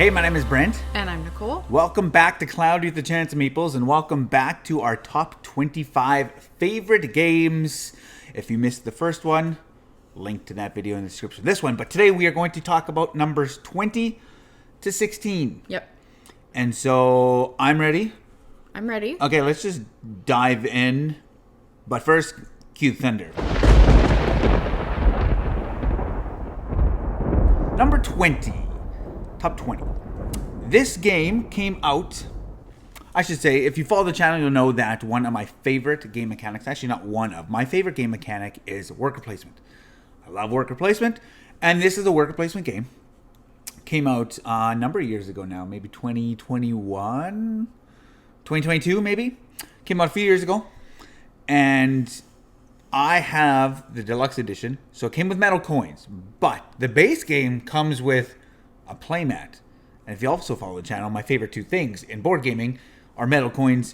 Hey, my name is Brent. And I'm Nicole. Welcome back to Cloudy with the Chance of Meeples, and welcome back to our top 25 favorite games. If you missed the first one, link to that video in the description of this one. But today we are going to talk about numbers 20 to 16. Yep. And so I'm ready. I'm ready. Okay, let's just dive in. But first, cue thunder. Number 20. Top 20. This game came out, I should say, if you follow the channel, you'll know that one of my favorite game mechanics, actually not one of, my favorite game mechanic is worker placement. I love worker placement, and this is a worker placement game. Came out a number of years ago now, maybe 2021, 2022 maybe. Came out a few years ago, and I have the deluxe edition, so it came with metal coins, but the base game comes with a playmat. And if you also follow the channel, my favorite two things in board gaming are metal coins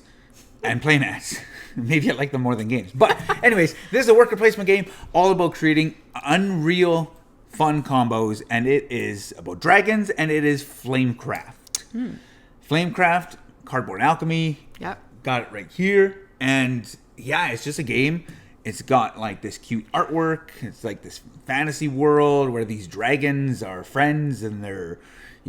and playmats. Maybe I like them more than games. But anyways, this is a worker placement game all about creating unreal fun combos, and it is about dragons, and it is Flamecraft. Flamecraft, Cardboard Alchemy. Yep. Got it right here. And yeah, it's just a game. It's got like this cute artwork. It's like this fantasy world where these dragons are friends and they're,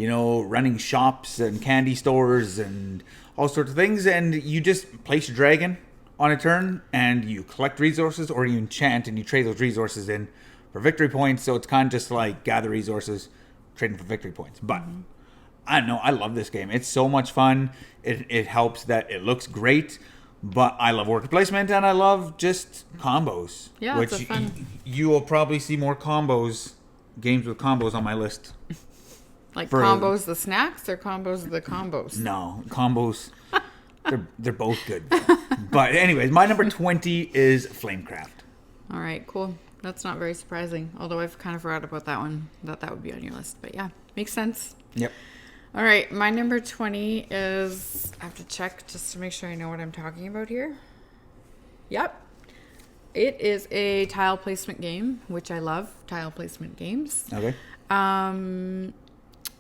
running shops and candy stores and all sorts of things. And you just place your dragon on a turn and you collect resources, or you enchant and you trade those resources in for victory points. So it's kind of just like gather resources, trading for victory points. But I don't know. I love this game. It's so much fun. It helps that it looks great. But I love worker placement, and I love just combos. Yeah, which it's fun. You will probably see more games with combos on my list. Like combos the snacks or combos the combos? No, combos, they're both good. But anyways, my number 20 is Flamecraft. All right, cool. That's not very surprising, although I've kind of forgot about that one, that would be on your list. But yeah, makes sense. Yep. All right, my number 20 is, I have to check just to make sure I know what I'm talking about here. Yep. It is a tile placement game, which I love, tile placement games. Okay.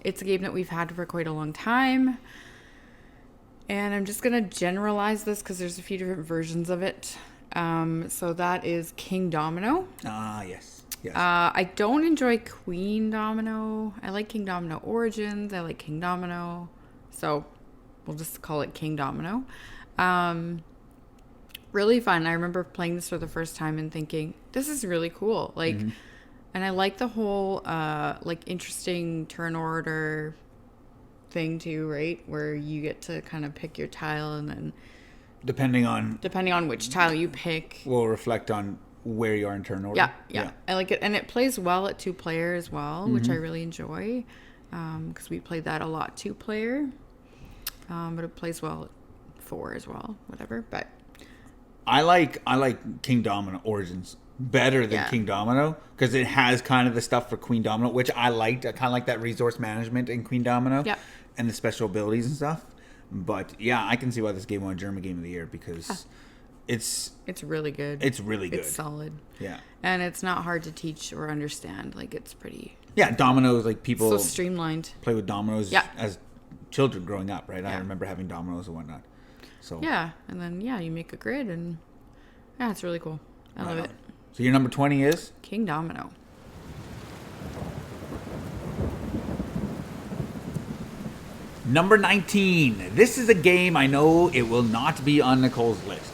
It's a game that we've had for quite a long time. And I'm just going to generalize this because there's a few different versions of it. So that is King Domino. Ah, yes. Yes. I don't enjoy Queen Domino. I like King Domino Origins. I like King Domino. So we'll just call it King Domino. Really fun. I remember playing this for the first time and thinking, this is really cool. And I like the whole interesting turn order thing too, right? Where you get to kind of pick your tile, and then depending on which tile you pick will reflect on where you are in turn order. Yeah. I like it. And it plays well at 2-player as well, which I really enjoy. Because we played that a lot 2-player. But it plays well at 4 as well, whatever. But I like King Domino Origins better than King Domino, because it has kind of the stuff for Queen Domino, which I liked. I kind of like that resource management in Queen Domino and the special abilities and stuff. But yeah, I can see why this game won German Game of the Year, because it's really good. It's really good. It's solid. Yeah. And it's not hard to teach or understand. Like, it's pretty... Yeah, dominoes, like people... So streamlined. Play with dominoes as children growing up, right? Yeah. I remember having dominoes and whatnot. So yeah, and then, you make a grid, and... Yeah, it's really cool. I love it. So your number 20 is? King Domino. Number 19. This is a game I know it will not be on Nicole's list.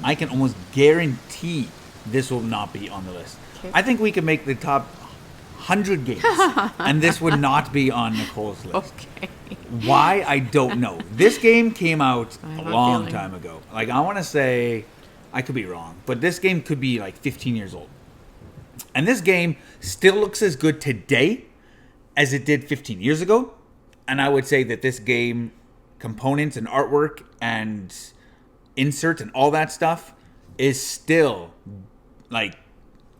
I can almost guarantee this will not be on the list. Okay. I think we could make the top 100 games, and this would not be on Nicole's list. Okay. Why? I don't know. This game came out a long time ago. Like, I want to say, I could be wrong, but this game could be like 15 years old. And this game still looks as good today as it did 15 years ago. And I would say that this game, components and artwork and inserts and all that stuff, is still like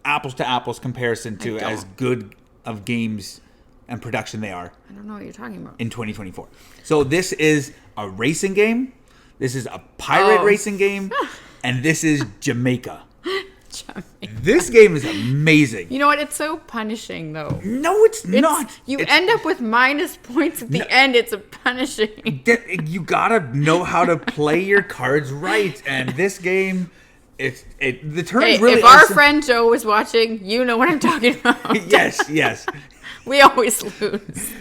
apples to apples comparison to as good of games and production they are. I don't know what you're talking about. In 2024. So this is a racing game. This is a pirate racing game. And this is Jamaica. Jamaica. This game is amazing. You know what? It's so punishing, though. No, it's not. You It's- end up with minus points at the end. It's a punishing. You gotta know how to play your cards right, and this game, the turns Hey, really. if our friend Joe was watching, you know what I'm talking about. yes. We always lose.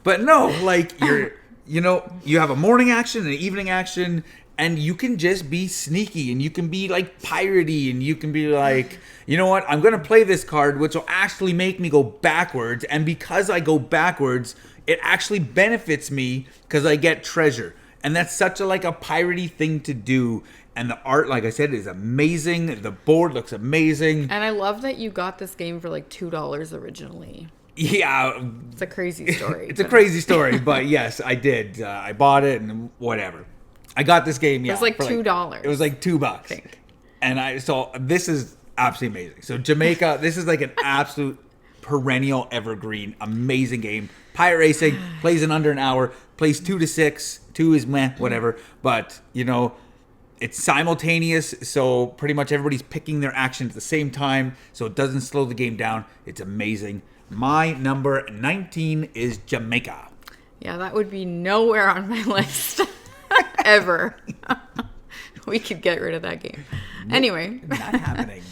But no, like you have a morning action and an evening action, and you can just be sneaky, and you can be like piratey, and you can be like, you know what, I'm gonna play this card, which will actually make me go backwards, and because I go backwards, it actually benefits me because I get treasure, and that's such a piratey thing to do. And the art, like I said, is amazing. The board looks amazing. And I love that you got this game for like $2 originally. Yeah. It's a crazy story. It's a crazy story, but yes, I did. I bought it and whatever. I got this game, yeah. It was like $2. It was like $2. I think. And so this is absolutely amazing. So Jamaica, this is like an absolute perennial evergreen, amazing game. Pirate racing, plays in under an hour, plays 2 to 6. 2 is meh, whatever. But, it's simultaneous, so pretty much everybody's picking their action at the same time, so it doesn't slow the game down. It's amazing. My number 19 is Jamaica. Yeah, that would be nowhere on my list. Ever. We could get rid of that game. Anyway. Not happening.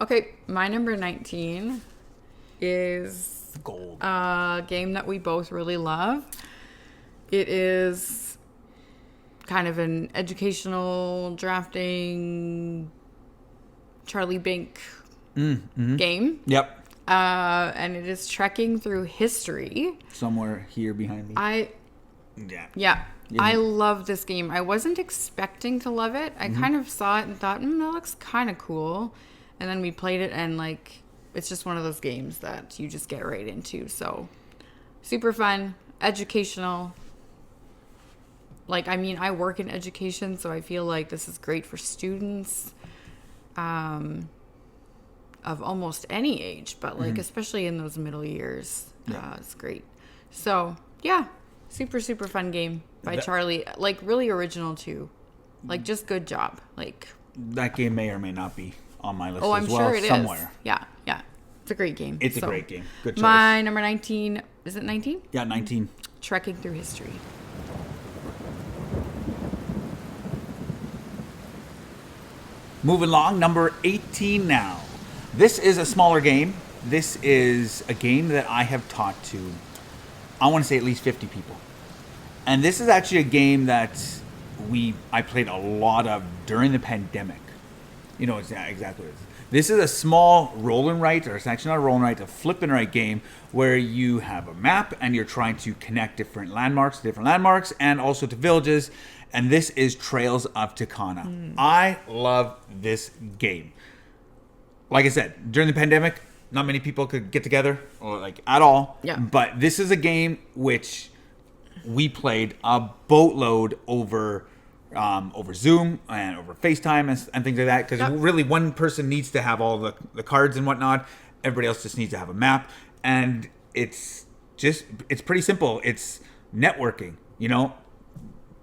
Okay, my number 19 is Gold. a game that we both really love. It is kind of an educational drafting Charlie Bink game. Yep. And it is Trekking Through History. Somewhere here behind me. Yeah. I love this game. I wasn't expecting to love it. I kind of saw it and thought, that looks kind of cool. And then we played it, and it's just one of those games that you just get right into. So super fun, educational. I work in education, so I feel like this is great for students of almost any age, but especially in those middle years. It's great. So, yeah, super, super fun game by Charlie. Really original, too. Just good job. That game may or may not be on my list Oh, as I'm well, sure it somewhere. is. Yeah. It's a great game. It's a great game. Good choice. My number 19, is it 19? Yeah, 19. Trekking Through History. Moving along, number 18 now. This is a smaller game. This is a game that I have taught to, I want to say at least 50 people. And this is actually a game that I played a lot of during the pandemic. It's exactly what it is. This is a small roll and write, or it's actually not a roll and write, a flip and write game where you have a map and you're trying to connect different landmarks to different landmarks and also to villages. And this is Trails of Tucana. I love this game. Like I said, during the pandemic, not many people could get together or at all. Yeah. But this is a game which we played a boatload over Zoom and over FaceTime and things like that. Because really one person needs to have all the cards and whatnot. Everybody else just needs to have a map. And it's pretty simple. It's networking,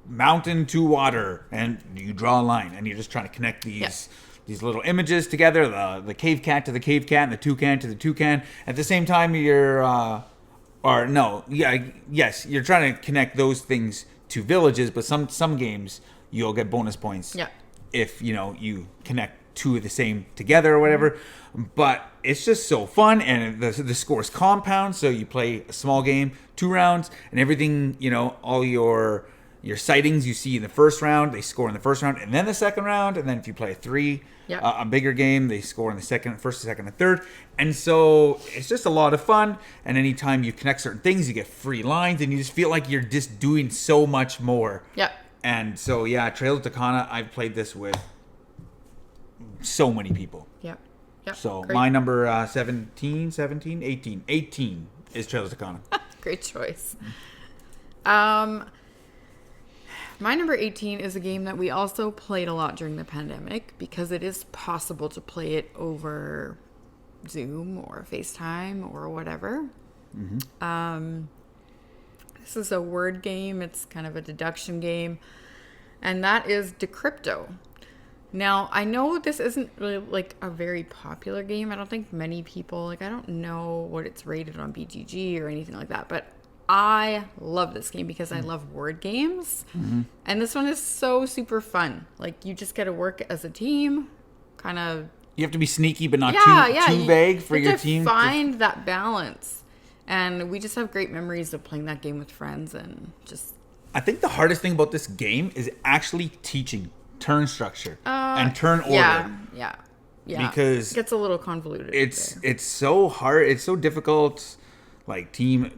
mountain to water, and you draw a line, and you're just trying to connect these little images together, the cave cat to the cave cat, and the toucan to the toucan. At the same time, you're you're trying to connect those things to villages, but some games you'll get bonus points if you connect two of the same together or whatever. But it's just so fun, and the score is compound, so you play a small game, 2 rounds, and everything, all your sightings you see in the first round, they score in the first round, and then the second round, and then if you play a bigger first, the second, and third. And so it's just a lot of fun, and anytime you connect certain things, you get free lines, and you just feel like you're just doing so much more. And so, Trails of Tucana, I've played this with so many people. So Great. My number 18 is Trails of Tucana. Great choice. My number 18 is a game that we also played a lot during the pandemic because it is possible to play it over Zoom or FaceTime or whatever. This is a word game. It's kind of a deduction game. And that is Decrypto. Now, I know this isn't really like a very popular game. I don't think many people, like, I don't know what it's rated on BGG or anything like that, but I love this game because I love word games. And this one is so super fun. Like, you just got to work as a team, kind of. You have to be sneaky, but not too You vague for have your to team. find that balance. And we just have great memories of playing that game with friends and just. I think the hardest thing about this game is actually teaching turn structure and turn order. Yeah. Because it gets a little convoluted. It's so hard. It's so difficult. Like the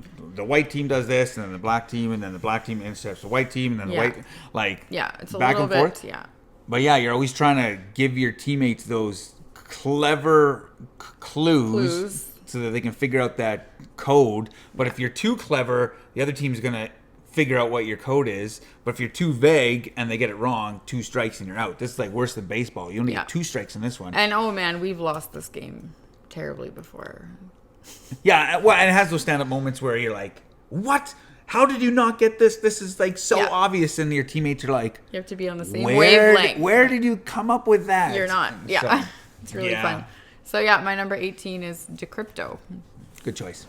white team does this, and then the black team, and then the black team intercepts the white team, and then the white, like, it's a back little and forth. bit, yeah. But yeah, you're always trying to give your teammates those clever clues so that they can figure out that code. But if you're too clever, the other team's gonna figure out what your code is. But if you're too vague and they get it wrong, 2 strikes and you're out. This is like worse than baseball. You only get 2 strikes in this one. And oh man, we've lost this game terribly before. Yeah, well, and it has those stand-up moments where you're like, what? How did you not get this? This is like so obvious, and your teammates are like, you have to be on the same wavelength. Where did you come up with that? You're not. Yeah. So, it's really fun. So yeah, my number 18 is Decrypto. Good choice.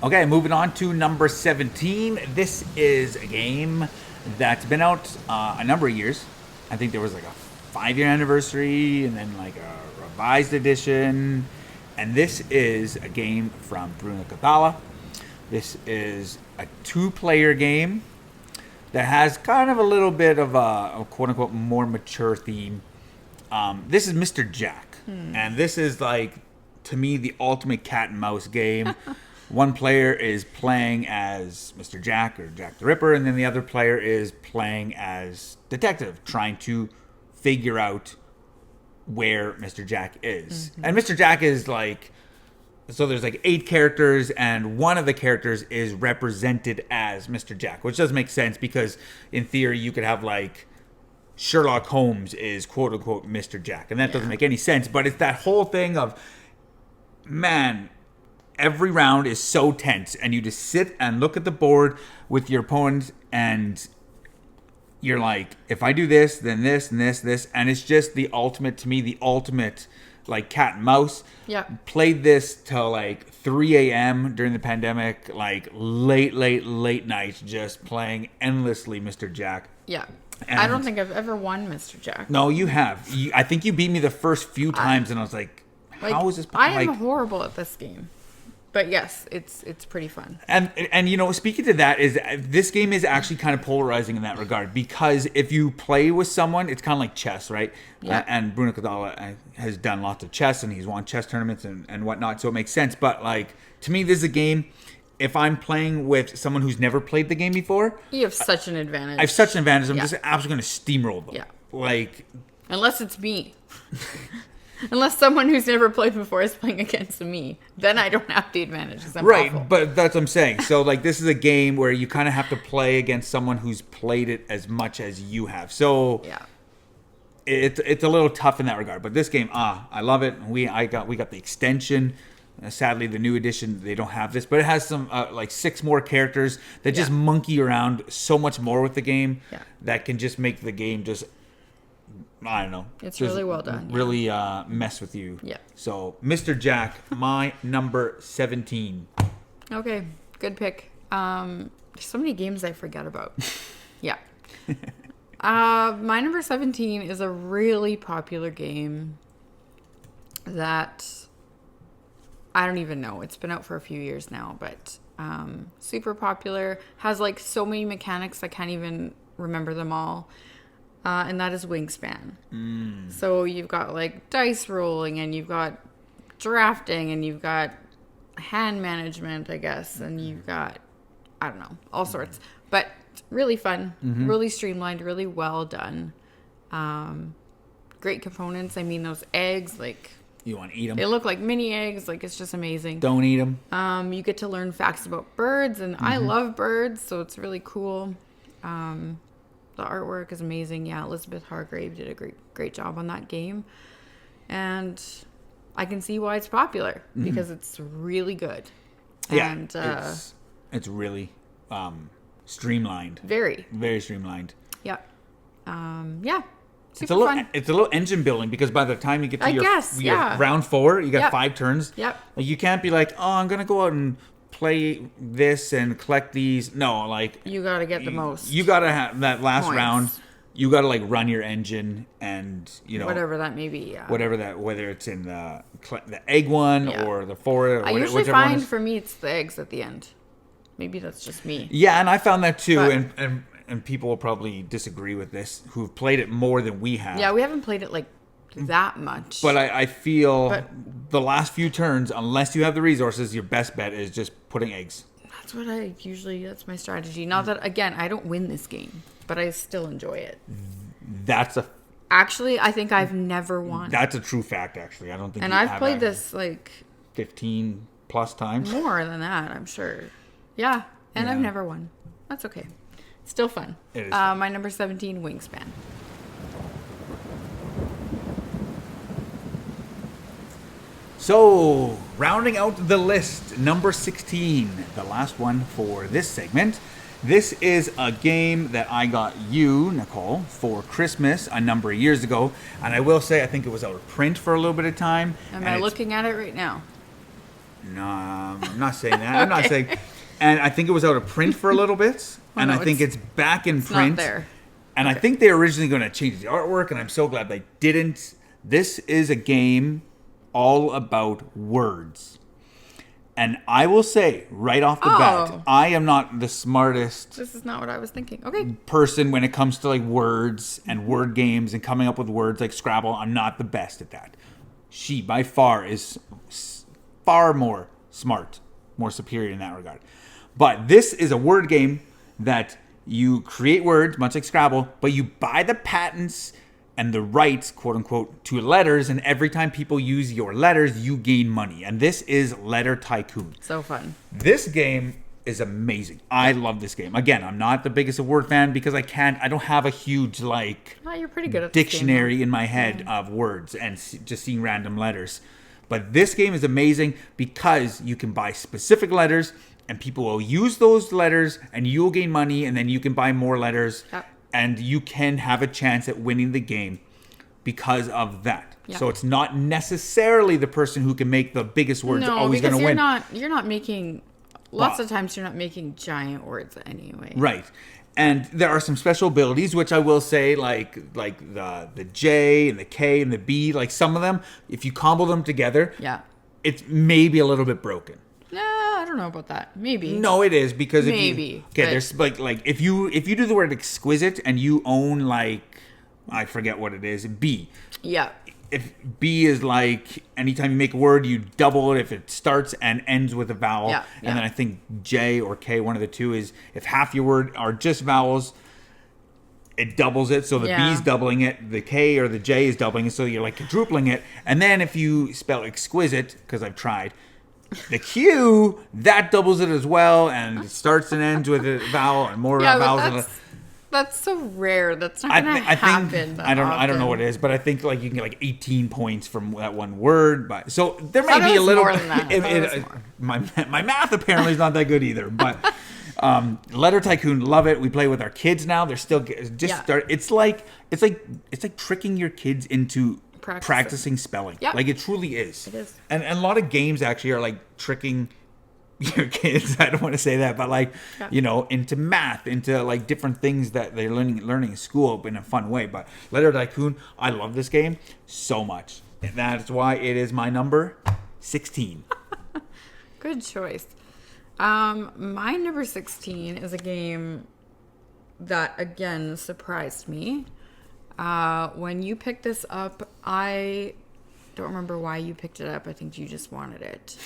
Okay, moving on to number 17. This is a game that's been out a number of years. I think there was like a 5-year anniversary and then like a revised edition. And this is a game from Brent and Nicole. This is a 2-player game that has kind of a little bit of a quote-unquote more mature theme. This is Mr. Jack. And this is like, to me, the ultimate cat and mouse game. One player is playing as Mr. Jack or Jack the Ripper, and then the other player is playing as detective, trying to figure out where Mr. Jack is. And Mr. Jack is like, so there's like 8 characters, and one of the characters is represented as Mr. Jack, which does make sense because in theory you could have like Sherlock Holmes is quote unquote Mr. Jack, and that doesn't make any sense. But it's that whole thing of, man, every round is so tense, and you just sit and look at the board with your opponent, and you're like, if I do this, then this, and this, and it's just the ultimate, to me, the ultimate, like, cat and mouse. Yeah. Played this till, like, 3 a.m. during the pandemic, like, late nights, just playing endlessly Mr. Jack. Yeah. And I don't think I've ever won Mr. Jack. No, you have. I think you beat me the first few times, and I was like, how is this? I am horrible at this game. But yes, it's pretty fun. And you know, speaking to that, is this game is actually kind of polarizing in that regard, because if you play with someone, it's kind of like chess, right? Yeah. And Bruno Cadalla has done lots of chess, and he's won chess tournaments and whatnot, so it makes sense. But like, to me, this is a game, if I'm playing with someone who's never played the game before, you have such an advantage. I have such an advantage. I'm just absolutely going to steamroll them. Yeah. Like, unless it's me. Unless someone who's never played before is playing against me, then I don't have the advantage. I'm right, awful. but that's what I'm saying. So, like, this is a game where you kind of have to play against someone who's played it as much as you have. So, yeah, it's a little tough in that regard. But this game, I love it. We got the extension. Sadly, the new edition, they don't have this, but it has some like 6 more characters that just monkey around so much more with the game that can just make the game just, I don't know. It's really well done. Really mess with you. Yeah. So, Mr. Jack, my number 17. Okay, good pick. There's so many games I forget about. Yeah. My number 17 is a really popular game that I don't even know. It's been out for a few years now, but super popular. Has like so many mechanics I can't even remember them all. And that is Wingspan. So you've got like dice rolling, and you've got drafting, and you've got hand management, I guess, and you've got, I don't know, all sorts. But really fun, really streamlined, really well done. Great components. I mean, those eggs, like, You want to eat them? they look like mini eggs. Like, it's just amazing. Don't eat them. You get to learn facts about birds, and I love birds, so it's really cool. The artwork is amazing. Yeah, Elizabeth Hargrave did a great job on that game. And I can see why it's popular, because it's really good. Yeah, And it's really streamlined. Very. Very streamlined. Yeah. Yeah. It's Super a little, fun. it's a little engine building because by the time you get to your yeah. round 4, you got Yep. 5 turns. Yep. Like you can't be like, oh, I'm gonna go out and play this and collect these. No, like You got to get the most. you gotta have that last points. round. You gotta like run your engine and whatever that may be. Yeah. whether it's in the egg one Yeah. or the forward. Or I usually whichever one find is. for me it's the eggs at the end. Maybe that's just me. Yeah, and I found that too, But- and people will probably disagree with this who've played it more than we have. Yeah, we haven't played it like that much. But I feel But- the last few turns, unless you have the resources, your best bet is just putting eggs. that's what I usually. That's my strategy. Not that again, I don't win this game, but I still enjoy it. That's a Actually, I think I've never won. that's a true fact. Actually, I don't think. And you I've have played that this like 15 plus times. more than that, I'm sure. Yeah, and I've Yeah. never won. That's okay. Still fun. It is fun. My number 17, Wingspan. So, rounding out the list, number 16, the last one for this segment. This is a game that I got you, Nicole, for Christmas a number of years ago. And I will say, I think it was out of print for a little bit of time. Am and I it's- looking at it right now? No, I'm not saying that. I'm not saying. And I think it was out of print for a little bit. And no, I think it's back in It's print. not there. And I think they're originally going to change the artwork, and I'm so glad they didn't. This is a game all about words. And I will say right off the bat, I am not the smartest This is not what I was thinking. Okay. person when it comes to like words and word games and coming up with words like Scrabble. I'm not the best at that. She by far is far more smart, more superior in that regard. But this is a word game that you create words, much like Scrabble, but you buy the patents and the rights, quote unquote, to letters. And every time people use your letters, you gain money. And this is Letter Tycoon. So fun. This game is amazing. I love this game. Again, I'm not the biggest of word fan because I don't have a huge like Oh, you're pretty good at this game, dictionary in my head of words and just seeing random letters. But this game is amazing because you can buy specific letters and people will use those letters and you'll gain money and then you can buy more letters Yep. and you can have a chance at winning the game because of that. Yep. So it's not necessarily the person who can make the biggest words No, always going because to win. you're not making. Lots Well- of times you're not making giant words anyway. Right. And there are some special abilities, which I will say, like the J and the K and the B, like some of them, if you combo them together, Yeah. it's maybe a little bit broken. Nah, I don't know about that. Maybe. No, it is because if Maybe, you, okay, but- there's like if you do the word exquisite and you own like I forget what it is, B. Yeah. If B is like anytime you make a word, you double it if it starts and ends with a vowel. Yeah, And yeah. then I think J or K, one of the two, is if half your word are just vowels, it doubles it. So the Yeah. B's doubling it, the K or the J is doubling it, so you're like quadrupling it. And then if you spell exquisite, because I've tried, the Q, that doubles it as well, and it starts and ends with a vowel and more Yeah, vowels. but that's so rare. That's not gonna happen. I don't know what it is, but I think like you can get like 18 points from that one word. But so there may thought be it a was little. more than that. I thought it was more. My math apparently is not that good either. But Letter Tycoon, love it. We play with our kids now. They're still just Yeah. start. It's like tricking your kids into practicing spelling. Yep. Like it truly is. It is. And a lot of games actually are like tricking your kids. I don't want to say that, but like into math, into like different things that they're learning in school in a fun way. But Letter Tycoon, I love this game so much, and that's why it is my number 16. Good choice. My number 16 is a game that again surprised me. When you picked this up, I don't remember why you picked it up. I think you just wanted it.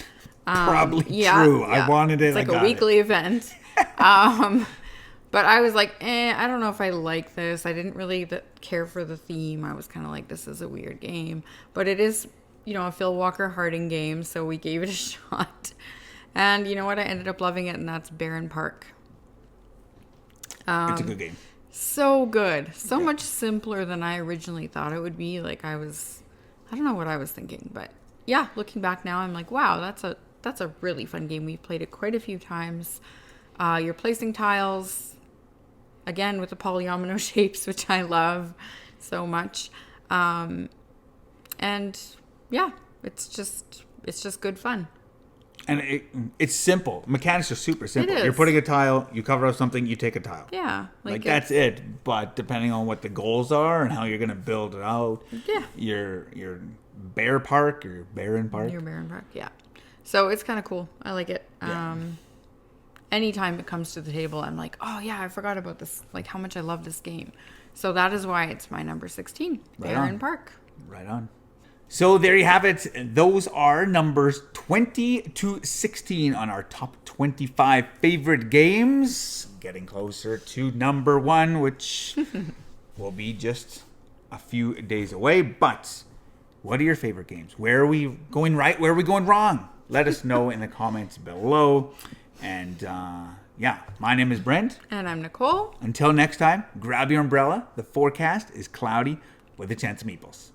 Probably true. I wanted it. It's like I got a weekly event. But I was like, I don't know if I like this. I didn't really care for the theme. I was kind of like, this is a weird game. But it is, a Phil Walker Harding game, so we gave it a shot. And you know what? I ended up loving it, and that's Barron Park. It's a good game. So good. So much simpler than I originally thought it would be. Like I don't know what I was thinking, but yeah, looking back now, I'm like, wow, that's a really fun game. We've played it quite a few times. You're placing tiles again with the polyomino shapes, which I love so much. And yeah, it's just good fun. And it's simple. Mechanics are super simple. It is. You're putting a tile, you cover up something, you take a tile. Yeah. Like that's it. But depending on what the goals are and how you're going to build it out. Yeah. Your Bear Park or Barren Park. Your Barren Park, yeah. So it's kind of cool. I like it. Yeah. Anytime it comes to the table, I'm like, oh yeah, I forgot about this. Like how much I love this game. So that is why it's my number 16, Right Barren on. Park. Right on. So there you have it. Those are numbers 20 to 16 on our top 25 favorite games. Getting closer to number 1, which will be just a few days away. But what are your favorite games? Where are we going right? Where are we going wrong? Let us know in the comments below. And yeah, my name is Brent. And I'm Nicole. Until next time, grab your umbrella. The forecast is cloudy with a chance of meeples.